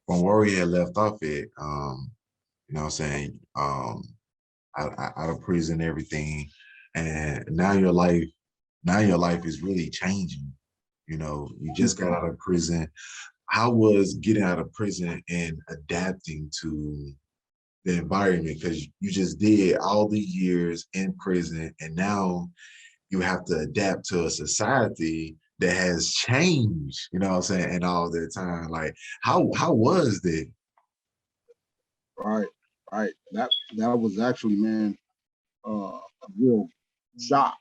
from where we had left off at, you know what I'm saying, out of prison, everything, and now your life is really changing. You know, you just got out of prison. How was getting out of prison and adapting to the environment? Because you just did all the years in prison, and now you have to adapt to a society that has changed, you know what I'm saying, in all that time. Like, how was that? Right, right. That was actually, man, a real shock.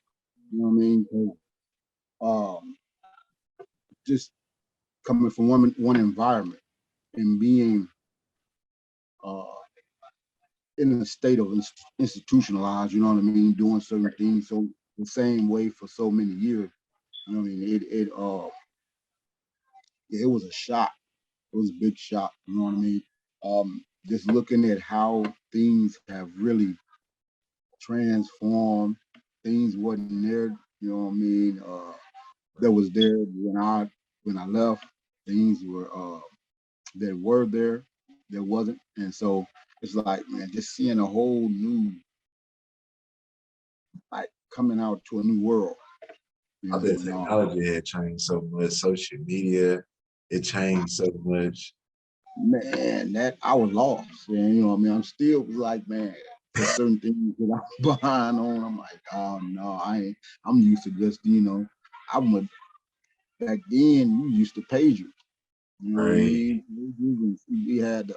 You know what I mean? 'Cause, just coming from one environment and being uh, in a state of institutionalized. You know what I mean? Doing certain things so the same way for so many years. You know what I mean? It was a shock. It was a big shock. You know what I mean? Just looking at how things have really transformed. Things wasn't there. You know what I mean? That was there when I left. Things were there. There wasn't, and so it's like, man, just seeing a whole new, like, coming out to a new world. You I know, bet and technology had changed so much, social media, it changed so much. man, that I was lost. And you know, what I mean, I'm still like, man, there's certain things that I'm behind on. I'm like, oh no, I ain't. I'm used to just, I'm a back then. We used to pagers. You know what I Right. mean? We had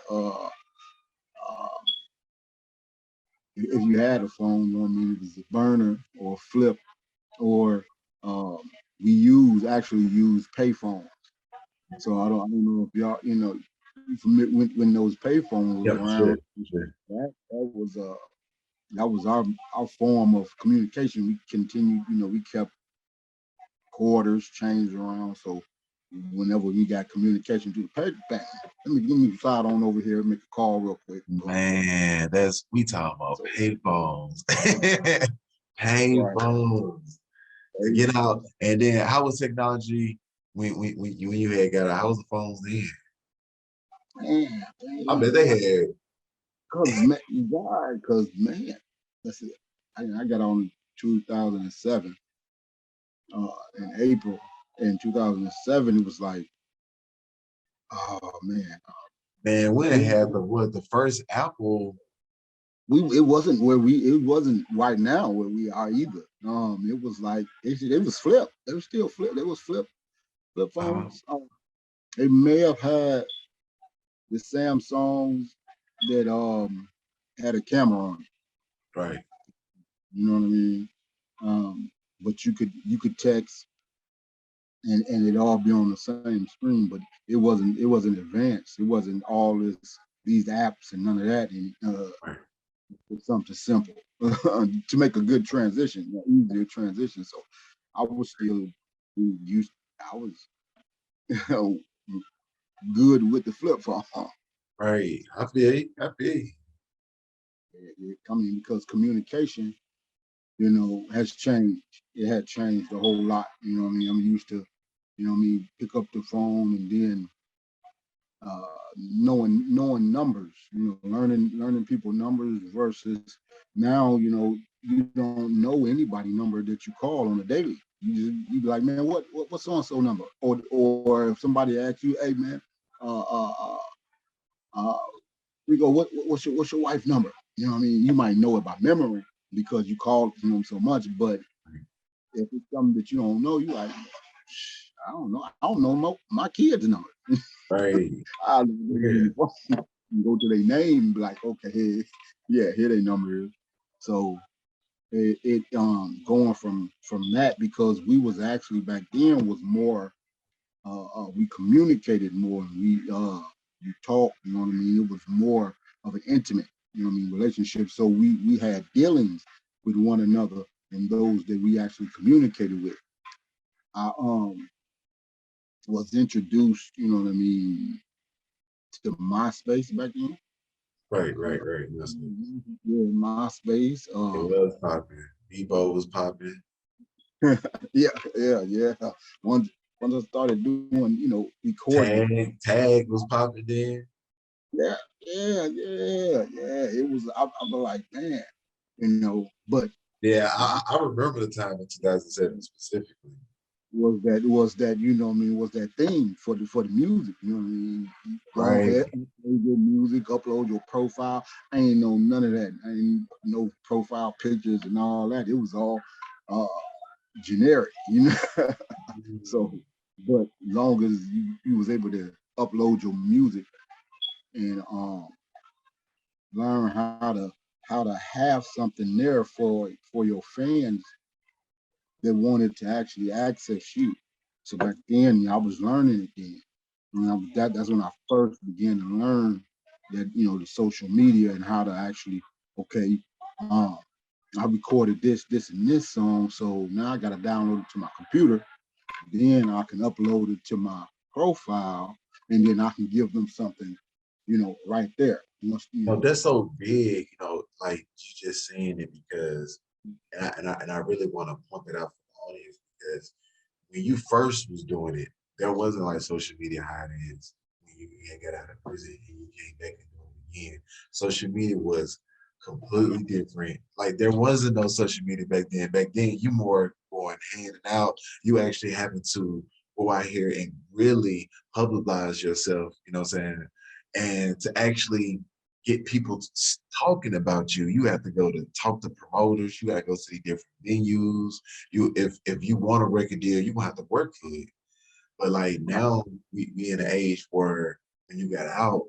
if you had a phone, you know what I mean, it was a burner or a flip, or um, we actually use payphones. So I don't know if y'all, when those payphones was Yep, around, sure, sure. that was our form of communication. We continued, we kept quarters changed around. So whenever we got communication through the paper, bang, let me slide on over here and make a call real quick. Man, we talking about So, payphones. right. Payphones. To get out, and then how was technology when you had got out? How was the phones then? Man, I bet they had. because man, that's it. I got on 2007 in April. In 2007, it was like, oh man, Man, when it it, had the first Apple. it wasn't right now where we are either. It was like it was flip. They were still flip. They was flip uh, phones. They may have had the Samsungs that had a camera on it. right. You know what I mean? But you could text and it all be on the same screen, but it wasn't advanced. It wasn't all these apps and none of that. And Right. it's something simple to make a good transition, easier transition. So I was still used. I was you know, good with the flip phone. Right. I feel you. I feel you. Coming because communication, has changed. It had changed a whole lot. You know what I mean? I'm used to, pick up the phone and then knowing numbers, learning people numbers versus now, you don't know anybody number that you call on a daily. You be like, man, what's so and so number? Or if somebody asks you, hey man, uh uh uh, uh we go, what's your wife number? You know what I mean? You might know it by memory because you called so much, but if it's something that you don't know, you like, I don't know. I don't know my kids' number. Right. I look at Yeah. their phone and go to their name and be like, okay, yeah, here their number is. So it going from that, because we was actually back then was more we communicated more. We talked, you know what I mean? It was more of an intimate, relationship. So we had dealings with one another and those that we actually communicated with. I was introduced, you know what I mean, to MySpace back then. Right. Right. Right. That's it. Yeah, MySpace. It was popping. Bebo was popping. Yeah. Once once I started doing, recording. Tag was popping then. Yeah, yeah. It was. I was like, man, but Yeah, I remember the time in 2007 specifically. was that was that thing for the music, you go Right. ahead, upload your music, upload your profile. I ain't know none of that. I ain't no profile pictures and all that. It was all uh generic, so, Mm. but long as you was able to upload your music and learn how to have something there for your fans that wanted to actually access you. So back then, I was learning it then. That's when I first began to learn that the social media and how to actually, okay, um, I recorded this, and this song, so now I got to download it to my computer. Then I can upload it to my profile, and then I can give them something, right there. No, that's so big, like you just saying it because, and I really want to point that out for the audience because when you first was doing it, there wasn't like social media how it is when you got out of prison and you came back and doing it again. Social media was completely different. Like there wasn't no social media back then. Back then, you more going hand and out. You actually having to go out here and really publicize yourself. You know what I'm saying? And to actually get people talking about you, you have to go to talk to promoters. You got to go to the different venues. If you want a record deal, you gonna have to work for it. But like now, we in an age where when you got out,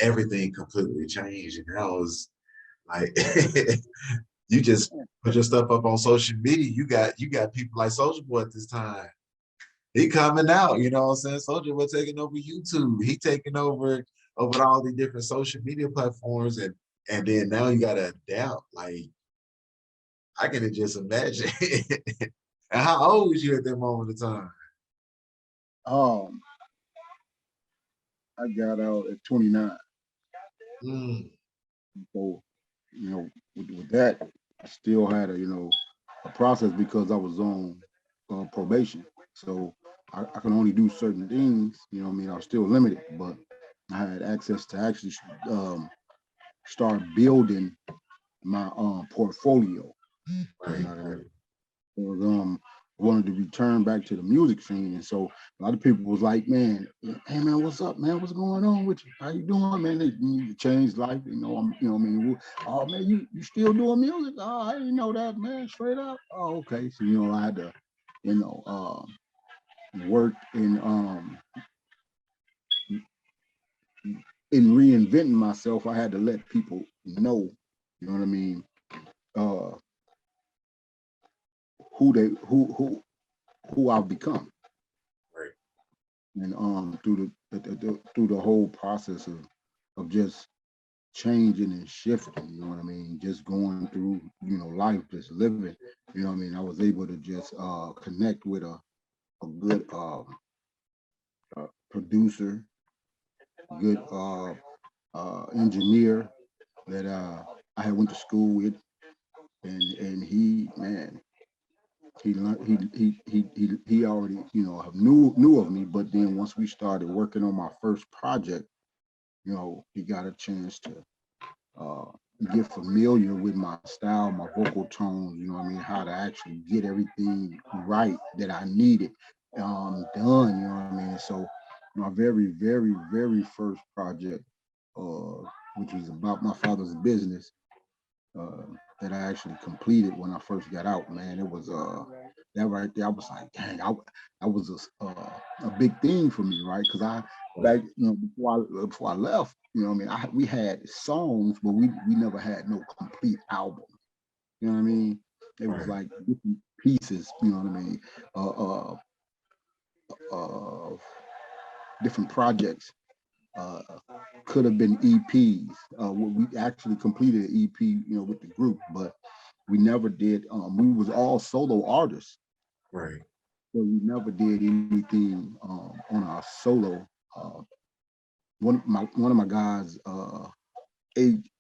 everything completely changed, and now is like you just put your stuff up on social media. You got people like Soldier Boy at this time. He coming out, you know what I'm saying? Soldier Boy taking over YouTube. He taking over all the different social media platforms, and then now you gotta adapt. Like I can just imagine. And how old was you at that moment of time? um, I got out at 29. Mm, So, with that, I still had a process because I was on probation. So I can only do certain things. I was still limited, but I had access to actually um, start building my portfolio. You right, know what I mean? right. Was wanted to return back to the music scene, and so a lot of people was like, "Man, hey man, what's up, man? What's going on with you? How you doing, man? They need to change life, I mean, oh man, you still doing music? Oh, I didn't know that, man. Straight up. Oh, okay. So I had to, you know, work in reinventing myself. I had to let people know, you know what I mean, uh, who I've become. Right. And through the whole process of just changing and shifting, you know what I mean, just going through life, just living, I mean, I was able to just connect with a good producer, good engineer that I had went to school with, and he, man, he learned he already knew of me, but then once we started working on my first project, he got a chance to uh, get familiar with my style, my vocal tones, I mean, how to actually get everything right that I needed done, you know what I mean? So my very, very, very first project, which was about my father's business, uh, that I actually completed when I first got out, man, it was that right there. I was like, dang, that was a big thing for me, right? Because I Right. back, before I left, I mean, we had songs, but we never had no complete album. You know what I mean? It was Right. like different pieces. You know what I mean? Uh, uh, different projects. Uh, could have been EPs. We actually completed an EP, with the group, but we never did. We was all solo artists, Right. so we never did anything on our solo. Uh, one of my guys,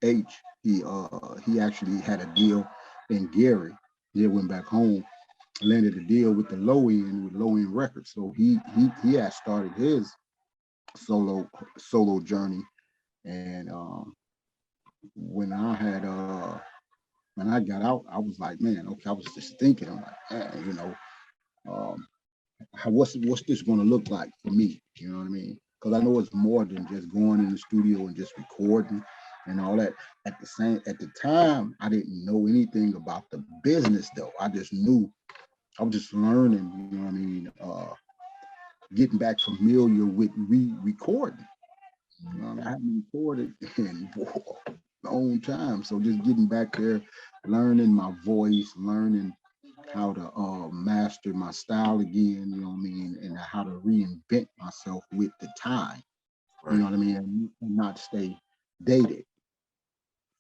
H, he actually had a deal in Gary. He went back home, landed a deal with the low end records. So he had started his solo journey, And when I had when I got out, I was like, man, okay, I was just thinking, I'm like, man, um, what's this going to look like for me? You know what I mean? Because I know it's more than just going in the studio and just recording and all that. At the time, I didn't know anything about the business though. I just knew I was just learning. You know what I mean? Getting back familiar with recording. You know, I haven't recorded in a long time, so just getting back there, learning my voice, learning how to master my style again, you know what I mean, and how to reinvent myself with the time, you know Right. what I mean, and not stay dated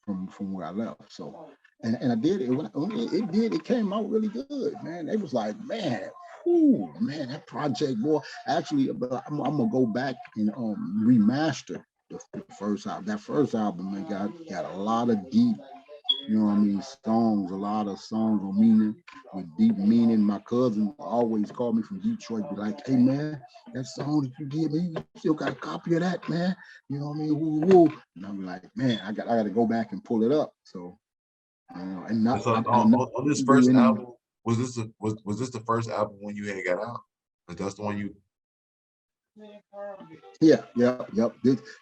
from where I left. So, and I did it. It came out really good, man. It was like, man, ooh, man, that project, boy. Actually, but I'm gonna go back and remaster the first album. That first album, man, got a lot of deep, you know what I mean, songs, a lot of songs with meaning, with deep meaning. My cousin always called me from Detroit, be like, hey man, that song that you did, man, you still got a copy of that, man. You know what I mean? Woo, woo. And I'm like, man, I got to go back and pull it up. So, and And so I'm not on this do first any. album, was this the first album when you had got out? Like that's the one you. Yeah, yep.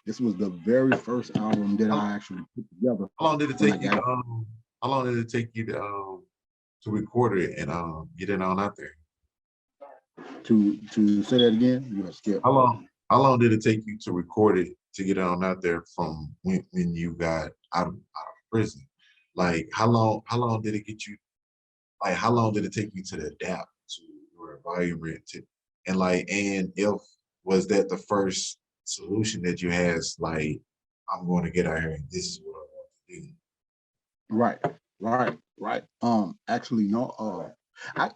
This was the very first album that How, I actually put together how long did it when I take you got to How long did it take you to record it and get it on out there? to say that again. You know, skip. How long did it take you to record it to get it on out there from when you got out of prison? Like how long did it get you like how long did it take you to adapt to your environment and if was that the first solution that you had like I'm going to get out here and this is what I want to do. Right, right. Actually, no. I,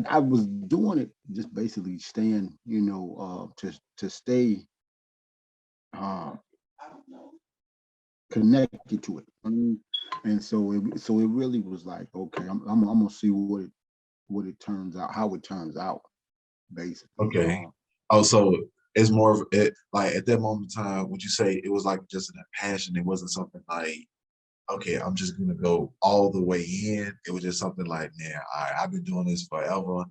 I was doing it just basically staying, to stay uh, connected to it. And so it really was like, okay, I'm gonna see what it turns out, how it turns out, basically. Okay. Oh, so it's more of it like at that moment in time, would you say it was like just a passion? It wasn't something like, okay, I'm just gonna go all the way in. It was just something like, man, I've been doing this forever.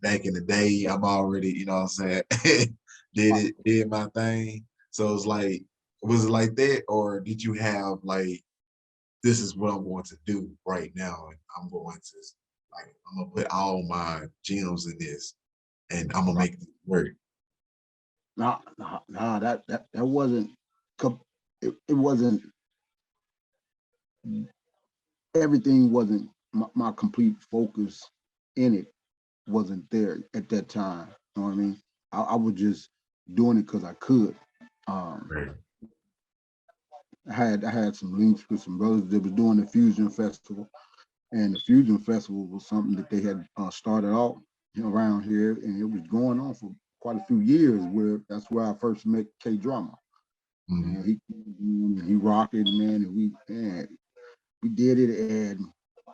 Back in the day, I'm already, what I'm saying, did my thing. So it's like, was it like that, or did you have like, this is what I'm going to do right now, and I'm gonna put all my gems in this, and I'm gonna Right. make it work. No, that wasn't. It wasn't. Everything wasn't my complete focus in it wasn't there at that time. You know what I mean? I was just doing it because I could. Um, Right, I had some links with some brothers that was doing the Fusion Festival, and the Fusion Festival was something that they had started off around here, and it was going on for quite a few years. Where that's where I first met K Drama, mhm, and he rocked it, man, and we did it, and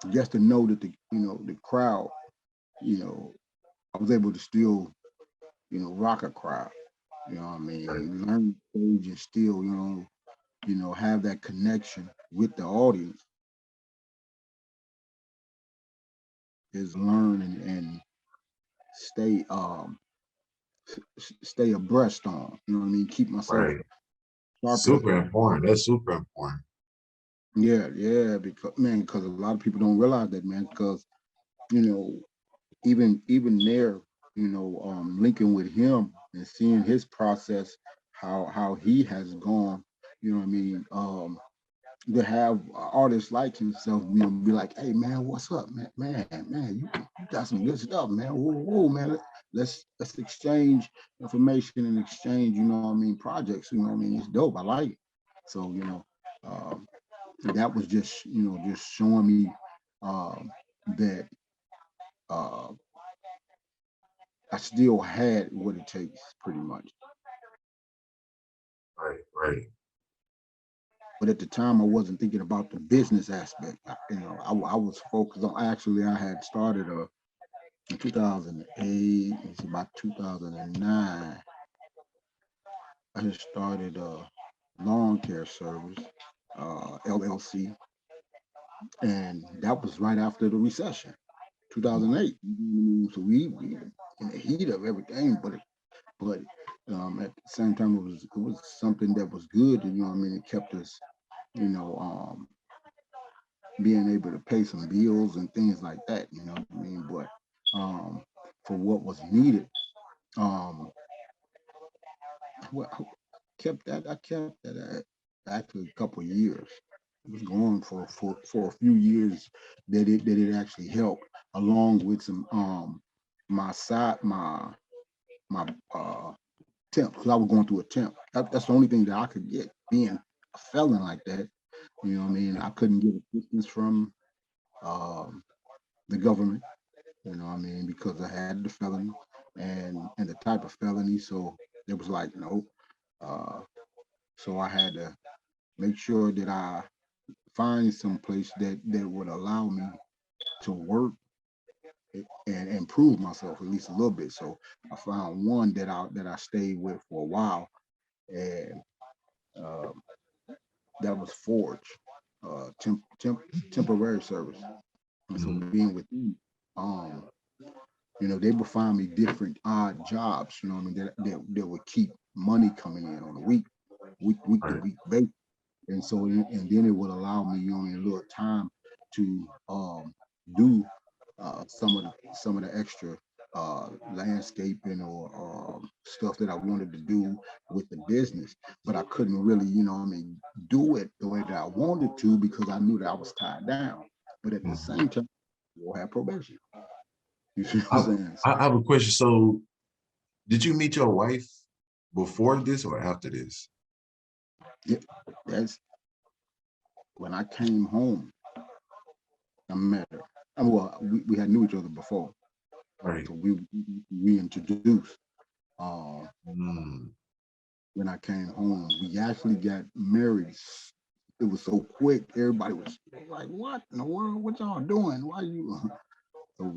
just to know that the crowd, you know, I was able to still rock a crowd. You know what I right, mean? Learn the stage and still, have that connection with the audience is learn and stay stay abreast on. You know what I mean? Keep myself right. sharp as Super important. That's super important. yeah, because a lot of people don't realize that, man, because you know, even there, linking with him and seeing his process, how he has gone, you know what I mean? To have artists like himself, be like, hey man, what's up, man, you got some good stuff, man. Whoa, whoa, man. Let's exchange information and exchange, what I mean, projects, you know what I mean? It's dope. I like it. So, um, that was just, just showing me that uh, I still had what it takes pretty much. Right, right, But at the time, I wasn't thinking about the business aspect. I was focused on, actually, I had started in 2008, it's about 2009. I just started. lawn care service, LLC, and that was right after the recession, Mhm. 2008. So we in the heat of everything, but at the same time it was something that was good. You know what I mean? It kept us, you know, being able to pay some bills and things like that. You know what I mean? But um, for what was needed, um, well, I kept that at actually a couple of years. It was going for a few years that it actually helped, along with some my side my temp, because I was going through a temp. That's the only thing that I could get being a felon like that. You know what I mean? I couldn't get assistance from um, the government. You know what I mean? Because I had the felony and the type of felony. So it was like, nope. Uh, so I had to make sure that I find some place that would allow me to work and improve myself at least a little bit. So I found one that I stayed with for a while, and um, that was Forge, temporary service. And so Mhm. being with them, um, they would find me different odd jobs. You know what I mean? That would keep money coming in on a week to Right. week basis. And so and then it would allow me, a little time to do some of the extra landscaping or stuff that I wanted to do with the business, but I couldn't really, do it the way that I wanted to because I knew that I was tied down. But at the Mhm. same time, we'll have probation. You see what I'm I, saying? So, I have a question. So, did you meet your wife before this or after this? yeah, that's when I came home. I met her. Well, we had knew each other before, Right. so we introduced. Uh, Mm. when I came home, we actually got married. It was so quick. Everybody was like, "What in the world? What y'all doing? Why you?"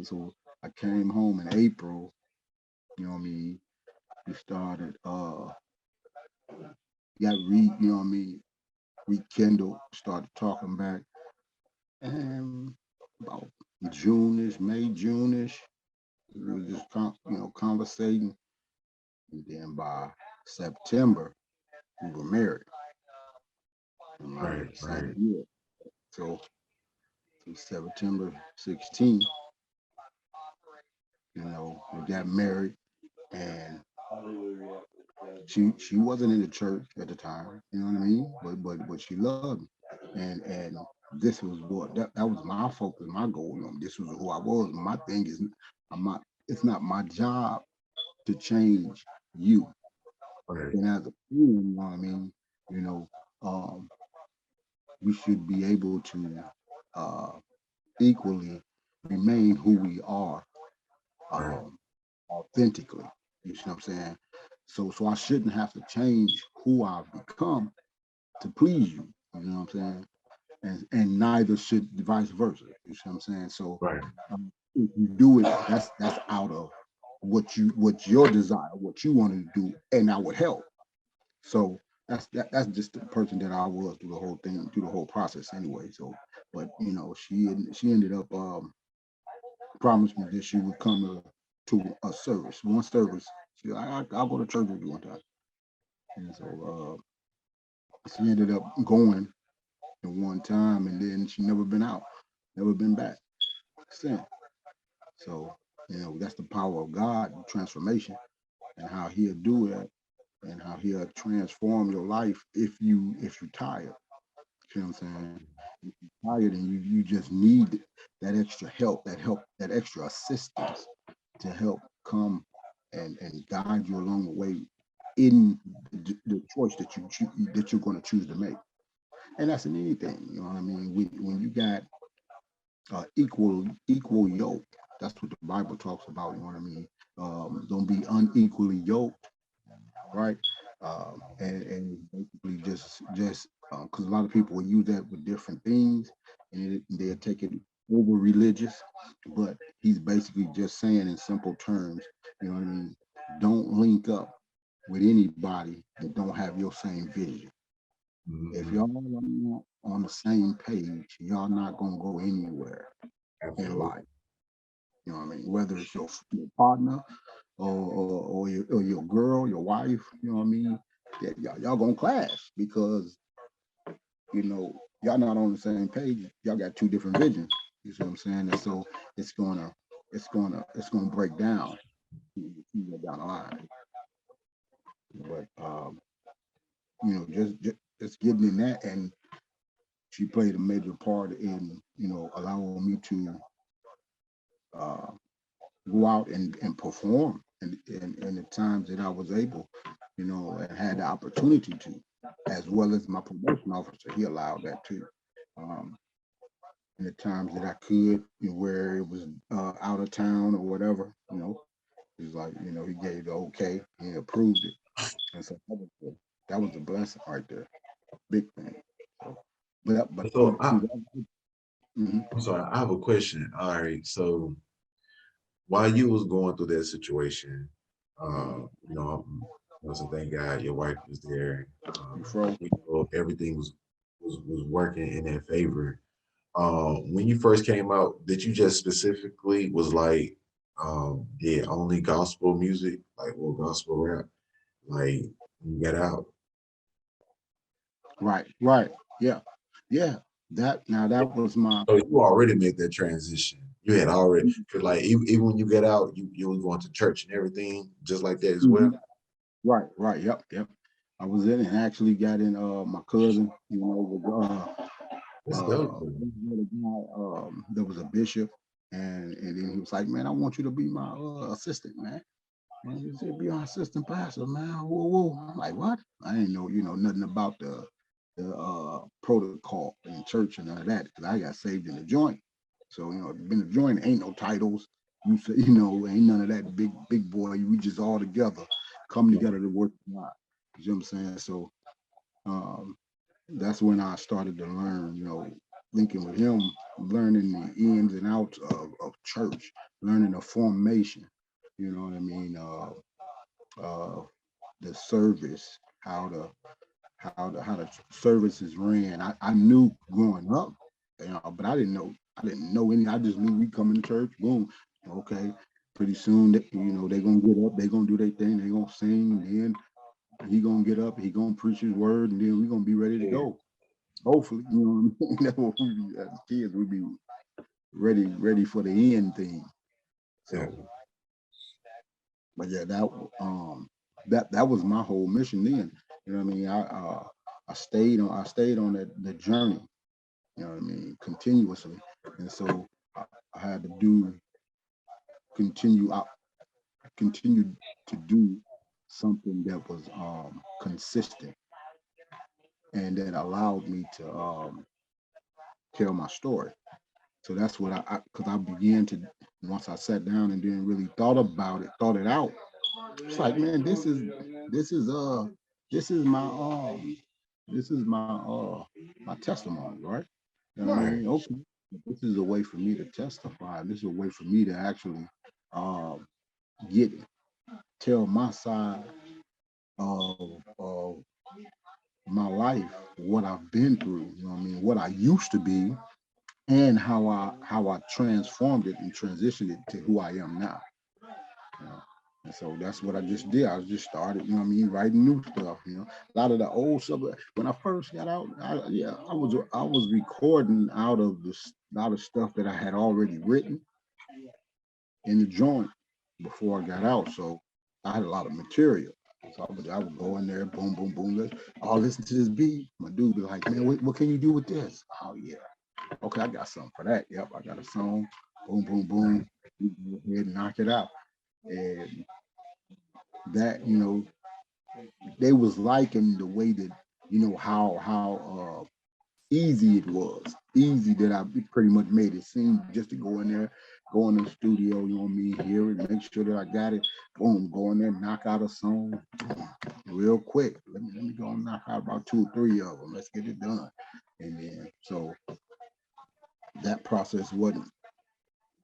So I came home in April. You know what I mean? We started. Got you know what I mean? Rekindled. Started talking back, and about June-ish, May, June-ish, we were just conversating, and then by September we were married. Right. Same Right. year. So September 16th, we got married, and she wasn't in the church at the time, you know what I mean? But she loved me. And this was that was my focus, my goal. This was who I was. My thing is I'm not it's not my job to change you. Right. And as a friend, you know what I mean, you know, um, we should be able to uh equally remain who we are Right. um, authentically. You see what I'm saying? So I shouldn't have to change who I've become to please you. You know what I'm saying? And neither should vice versa. You see what I'm saying? So Right. if you do it, that's out of what's your desire, what you want to do, and I would help. So that's just the person that I was through the whole thing, through the whole process anyway. So, but she ended up promised me that she would come to a service, one service. I'll go to church with you one time. And so she ended up going at one time, and then she never been out, never been back since. So that's the power of God, transformation, and how He'll do that, and how He'll transform your life if you're tired. You know what I'm saying? If you're tired and you just need that extra help, that extra assistance to help come and guide you along the way in the choice that you're going to choose to make. And that's in anything, you know what I mean? When you got equal yoke, that's what the Bible talks about. You know what I mean? Don't be unequally yoked, right? And basically just because a lot of people will use that with different things, and they'll take it over religious, but he's basically just saying in simple terms, you know what I mean? Don't link up with anybody that don't have your same vision. If Mhm. y'all are not on the same page, y'all not gonna go anywhere in Absolutely. life. You know what I mean? Whether it's your partner or your girl, your wife, you know what I mean? That y'all gonna clash because y'all not on the same page. Y'all got two different visions. You see what I'm saying? And so it's gonna it's gonna break down down the line. But just getting in that, and she played a major part in allowing me to uh, go out and perform in the times that I was able, and had the opportunity to, as well as my promotion officer. He allowed that too. Um, in the times that I could, where it was out of town or whatever, he's like, he gave the okay, he approved it, and so that was a blessing right there, big thing. So, but So mhm. I'm sorry, I have a question. All right, so while you was going through that situation, so thank God your wife was there. You froze. Everything was working in their favor. When you first came out, did you just specifically was like, did only gospel music, like well, gospel rap, like you get out? Right, yeah, yeah. That was my. So you already made that transition. You had already, cause like even when you get out, you was going to church and everything, just like that as well. Mhm. Right, yep. I was in and actually got in. My cousin, That's dope. there was a bishop, and then he was like, "Man, I want you to be my assistant, man." And he said, "Be our assistant pastor, man." Whoa, whoa. I'm like, "What?" I didn't know, nothing about the protocol in church and none of that because I got saved in the joint. So in the joint ain't no titles. You say, ain't none of that big boy. We just all together, come together to work God. You know what I'm saying? So um, that's when I started to learn, linking with him, learning the ins and outs of church, learning the formation, you know what I mean, the service, how the services ran. I knew growing up, but I didn't know any. I just knew we come in church, boom, okay. Pretty soon, they gonna get up, they gonna do their thing, they gonna sing, then he gonna get up, he gonna preach his word, and then we gonna be ready to Yeah, go. Hopefully, you know what I mean. That's what we be, as kids, we be ready for the end thing. yeah. So, but yeah, that was my whole mission then. You know what I mean? I stayed on that the journey. You know what I mean? Continuously, and so I had to continue. I continued to do something that was consistent and that allowed me to tell my story. So that's what because I began to, once I sat down and then really thought it out. It's like, man, this is this is my this is my testimony, right? You know what I Right. mean? Okay, this is a way for me to testify. This is a way for me to actually uh, get tell my side of my life, what I've been through. You know what I mean? What I used to be, and how I transformed it and transitioned it to who I am now. You know? And so that's what I just did. I just started, writing new stuff. A lot of the old stuff. When I first got out, I was recording out of this a lot of stuff that I had already written in the joint before I got out. So I had a lot of material. So I would go in there, boom, boom, boom. I'll listen to this beat. My dude be like, man, what can you do with this? Oh yeah. Okay, I got something for that. Yep, I got a song. Boom, boom, boom. You go ahead and knock it out. And that, they was liking the way that, how easy it was. Easy that I pretty much made it seem just to go in there, go in the studio, me, hear it, make sure that I got it. Boom, go in there, knock out a song real quick. Let me go and knock out about two or three of them. Let's get it done. And then so that process wasn't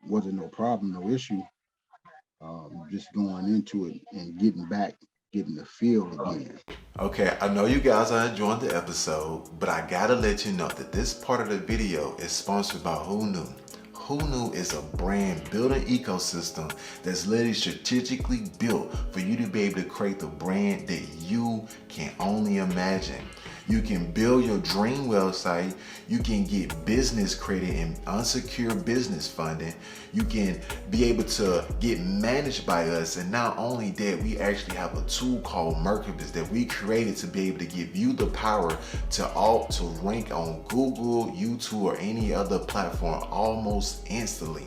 no problem, no issue. Just going into it and getting back. getting the feel again. Okay, I know you guys are enjoying the episode, but I gotta let you know that this part of the video is sponsored by Who Knew. Who Knew is a brand building ecosystem that's literally strategically built for you to be able to create the brand that you can only imagine. You can build your dream website. You can get business credit and unsecured business funding. You can be able to get managed by us. And not only that, we actually have a tool called Mercabus that we created to be able to give you the power to rank on Google, YouTube, or any other platform almost instantly.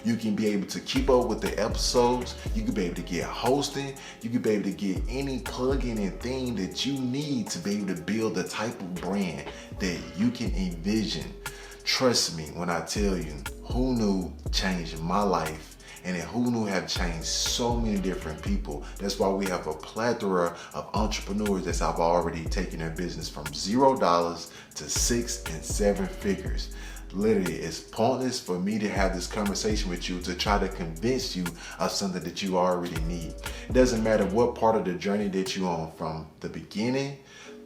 You can be able to keep up with the episodes. You can be able to get hosting. You can be able to get any plugin and thing that you need to be able to build the type of brand that you can envision. Trust me when I tell you, Who Knew changed my life, and then Who Knew have changed so many different people. That's why we have a plethora of entrepreneurs that have already taken their business from $0 to 6 and 7 figures. Literally, it's pointless for me to have this conversation with you to try to convince you of something that you already need. It doesn't matter what part of the journey that you're on, from the beginning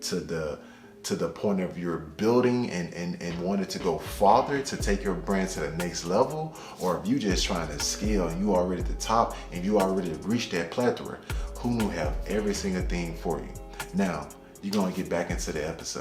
to the point of your building and wanting to go farther to take your brand to the next level, or if you just trying to scale and you already at the top and you already reached that plethora. Who Knew have every single thing for you. Now, you're going to get back into the episode.